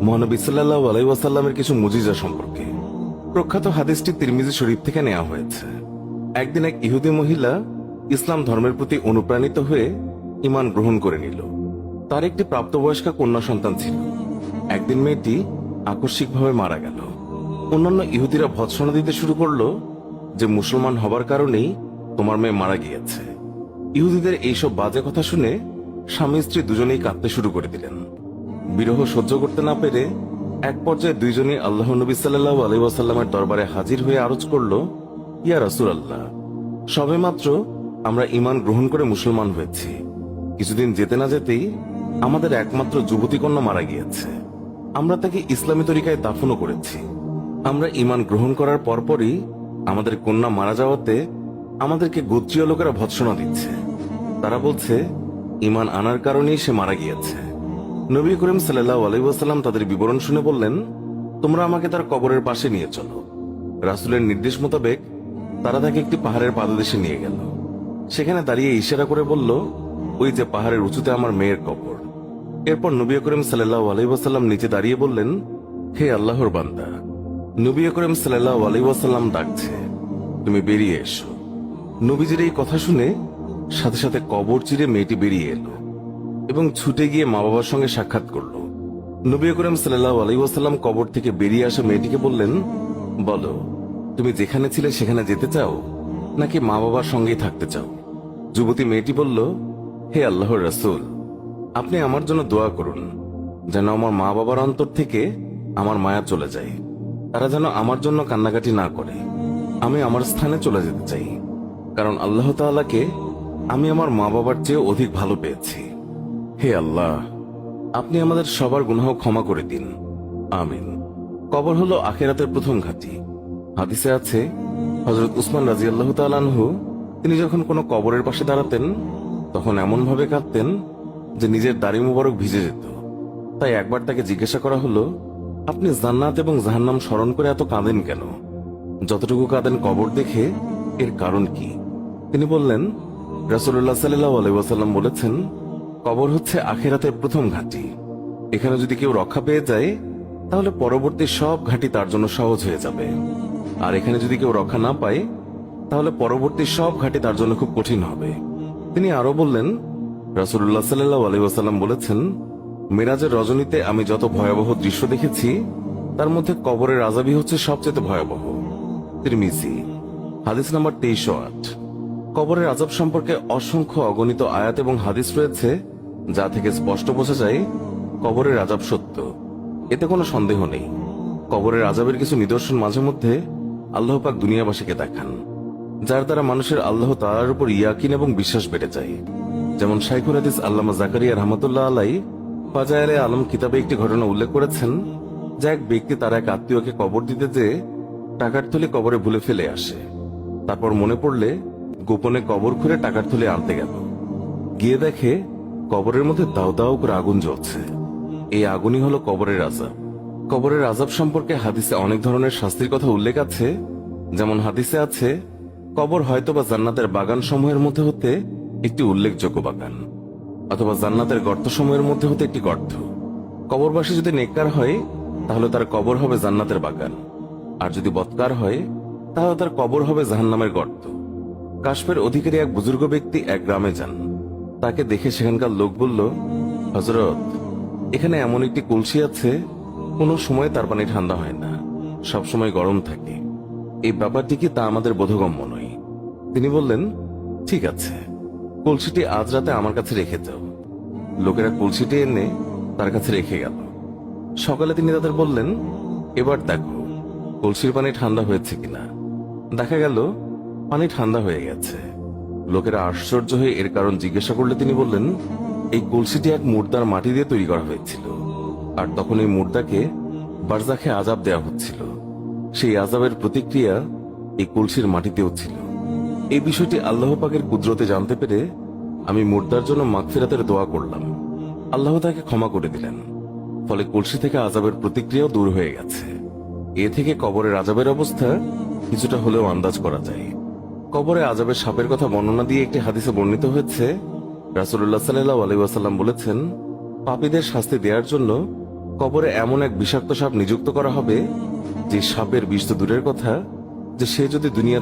মহানবী সাল্লাল্লাহু আলাইহি ওয়াসাল্লামের কিছু মুজিজা সম্পর্কে। প্রখ্যাত হাদিসটি তিরমিজি শরীফ থেকে নেওয়া হয়েছে। একদিন এক ইহুদি মহিলা ইসলাম ধর্মের প্রতি অনুপ্রাণিত হয়ে ঈমান গ্রহণ করে নিল। তার একটি প্রাপ্তবয়স্কা কন্যা সন্তান ছিল। একদিন মেয়েটি আকস্মিকভাবে মারা গেল। অন্যান্য ইহুদিরা ভৎসনা দিতে শুরু করলো যে মুসলমান হবার কারণেই তোমার মেয়ে মারা গিয়েছে। ইহুদিদের এইসব বাজে কথা শুনে স্বামী স্ত্রী দুজনেই কাঁদতে শুরু করে দিলেন। বিরহ সহ্য করতে না পেরে এক পর্যায়ে দুইজনেই আল্লাহ নবী সাল্লাল্লাহু আলাইহি ওয়াসাল্লামের দরবারে হাজির হয়ে আরজ করল, ইয়া রাসূলুল্লাহ, সবেমাত্র আমরা ঈমান গ্রহণ করে মুসলমান হয়েছি। কিছুদিন যেতে না যেতেই আমাদের একমাত্র যুবতী কন্যা মারা গিয়েছে। আমরা তাকে ইসলামী তরিকায় দাফনও করেছি। আমরা ঈমান গ্রহণ করার পরপরই আমাদের কন্যা মারা যাওয়াতে আমাদেরকে গোত্রীয় লোকেরা ভৎসনা দিচ্ছে। তারা বলছে ঈমান আনার কারণেই সে মারা গিয়েছে। নবী করিম সাল্লাল্লাহু আলাইহি ওয়াসাল্লাম তাদের বিবরণ শুনে বললেন, তোমরা আমাকে তার কবরের পাশে নিয়ে চলো। রাসূলের নির্দেশ মোতাবেক তারা তাকে একটি পাহাড়ের পাদদেশে নিয়ে গেল। সেখানে দাঁড়িয়ে ইশারা করে বলল, ওই যে পাহাড়ের উঁচুতে আমার মেয়ের কবর। এরপর নবী করিম সাল্লাল্লাহু আলাইহি ওয়াসাল্লাম নিচে দাঁড়িয়ে বললেন, হে আল্লাহর বান্দা। নবী করিম সাল্লাল্লাহু আলাইহি ওয়াসাল্লাম ডাকছে, তুমি বেরিয়ে এসো। নবীজির এই কথা শুনে সাথে সাথে কবর চিরে মেয়েটি বেরিয়ে এলো এবং ছুটে গিয়ে মা বাবার সঙ্গে সাক্ষাৎ করল। নবী করিম সাল্লাল্লাহু আলাইহি ওয়াসাল্লাম কবর থেকে বেরিয়ে আসা মেয়েটিকে বললেন, বলো, তুমি যেখানে ছিলে সেখানে যেতে চাও নাকি মা বাবার সঙ্গেই থাকতে চাও? যুবতী মেয়েটি বলল, হে আল্লাহর রাসূল, আপনি আমার জন্য দোয়া করুন যেন আমার মা বাবার অন্তর থেকে আমার মায়া চলে যায়। তারা যেন আমার জন্য কান্নাকাটি না করে। আমি আমার স্থানে চলে যেতে চাই, কারণ আল্লাহ তাআলাকে আমি আমার মা বাবার চেয়ে অধিক ভালো পেয়েছি। হে আল্লাহ, আপনি আমাদের সবার গুনাহ ক্ষমা করে দিন, আমিন। কবর হলো আখিরাতের প্রথম ঘাঁটি। হাদিসে আছে, হযরত উসমান রাদিয়াল্লাহু তাআলা আনহু তিনি যখন কোনো কবরের পাশে দাঁড়াতেন তখন এমন ভাবে কাঁদতেন যে নিজের দাড়ি মুবারক ভিজে যেত। তাই একবার তাকে জিজ্ঞাসা করা হলো, আপনি জান্নাত এবং জাহান্নাম স্মরণ করে এত কাঁদেন কেন? যতটুকু কাঁদেন কবর দেখে, এর কারণ কি? তিনি বললেন, রাসূলুল্লাহ সাল্লাল্লাহু আলাইহি ওয়াসাল্লাম বলেছেন, কবর হচ্ছে আখিরাতের প্রথম ঘাঁটি। এখানে যদি কেউ রক্ষা পেয়ে যায় তাহলে পরবর্তী সব ঘাঁটি তার জন্য সহজ হয়ে যাবে। আর এখানে যদি কেউ রক্ষা না পায় তাহলে পরবর্তী সব ঘাঁটি তার জন্য খুব কঠিন হবে। তিনি আরো বললেন, রাসূলুল্লাহ সাল্লাল্লাহু আলাইহি ওয়াসাল্লাম বলেছেন, মিরাজের রজনীতে আমি যত ভয়াবহ দৃশ্য দেখেছি তার মধ্যে কবরের আযাবই হচ্ছে সবচেয়ে ভয়াবহ। তিরমিজি, হাদিস নাম্বার 2308। কবরের আযাব সম্পর্কে অসংখ্য অগণিত আয়াত এবং হাদিস রয়েছে যা থেকে স্পষ্ট বোঝা যায় কবরের আযাব সত্য। এতে কোনো সন্দেহ নেই। কবরের আযাবের কিছু নিদর্শন মাঝে মধ্যে আল্লাহ পাক দুনিয়াবাসীকে দেখান, যার দ্বারা মানুষের আল্লাহ তাআলার উপর ইয়াকিন এবং বিশ্বাস বেড়ে যায়। যেমন শাইখুল হাদিস আল্লামা জাকারিয়া রাহমাতুল্লাহ আলাইহি ফাজায়েলে আলম কিতাবে একটি ঘটনা উল্লেখ করেছেন, যে এক ব্যক্তি তার এক আত্মীয়কে কবর দিতে যেয়ে টাকার থলি কবরে ভুলে ফেলে আসে। তারপর মনে পড়লে গোপনে কবর খুঁড়ে টাকার থলি আনতে গেল। গিয়ে দেখে কবরের মধ্যে দাউ দাউ করে আগুন জ্বলছে। এই আগুনই হলো কবরের আযাব। কবরের আযাব সম্পর্কে হাদিসে অনেক ধরনের শাস্তির কথা উল্লেখ আছে। যেমন হাদিসে আছে, কবর হয়তোবা জান্নাতের বাগান সমূহের মধ্যে হতে একটি উল্লেখযোগ্য বাগান, অথবা জান্নাতের গর্ত সমূহের মধ্যে হতে একটি গর্ত। কবরবাসী যদি নেককার হয় তাহলে তার কবর হবে জান্নাতের বাগান, আর যদি বদকার হয় তাহলে তার কবর হবে জাহান্নামের গর্ত। কাশফের অধিকারী এক বুজুর্গ ব্যক্তি এক গ্রামে যান। তাকে দেখে সেখানকার লোক বলল, হযরত, এখানে এমন একটি কলসি আছে, কোনো সময় তার পানি ঠান্ডা হয় না, সব সময় গরম থাকে। এই ব্যাপারটি কি তা আমাদের বোধগম্য নয়। তিনি বললেন, ঠিক আছে, কলসিটি আজ রাতে আমার কাছে রেখে যাও। লোকেরা কলসিটি এনে তার কাছে রেখে গেল। সকালে তিনি তাদের বললেন, এবার দেখো কলসির পানি ঠান্ডা হয়েছে কিনা। দেখা গেল পানি ঠান্ডা হয়ে গেছে। লোকেরা আশ্চর্য হয়ে এর কারণ জিজ্ঞাসা করলে তিনি বললেন, এই কলসিটি এক মুর্দার মাটি দিয়ে তৈরি করা হয়েছিল, আর তখন এই মুর্দাকে বারজাখে আযাব দেওয়া হচ্ছিল। সেই আযাবের প্রতিক্রিয়া এই কলসির মাটিতেও ছিল। এই বিষয়টি আল্লাহ পাকের কুদরতে জানতে পেরে আমি মুর্দার জন্য মাগফিরাতের দোয়া করলাম। আল্লাহ তাকে ক্ষমা করে দিলেন। ফলে কলসি থেকে আযাবের প্রতিক্রিয়াও দূর হয়ে গেছে। এ থেকে কবরের আযাবের অবস্থা কিছুটা হলেও আন্দাজ করা যায়। কবরে আযাবের সাপের কথা বর্ণনা দিয়ে একটি হাদিসে বর্ণিত হয়েছে, রাসূলুল্লাহ সাল্লাল্লাহু আলাইহি ওয়াসাল্লাম বলেছেন, পাপীদের শাস্তি দেওয়ার জন্য কবরে এমন এক বিষাক্ত সাপ নিযুক্ত করা হবে যে সাপের বিষ তো দূরের কথা, যে সে যদি দুনিয়া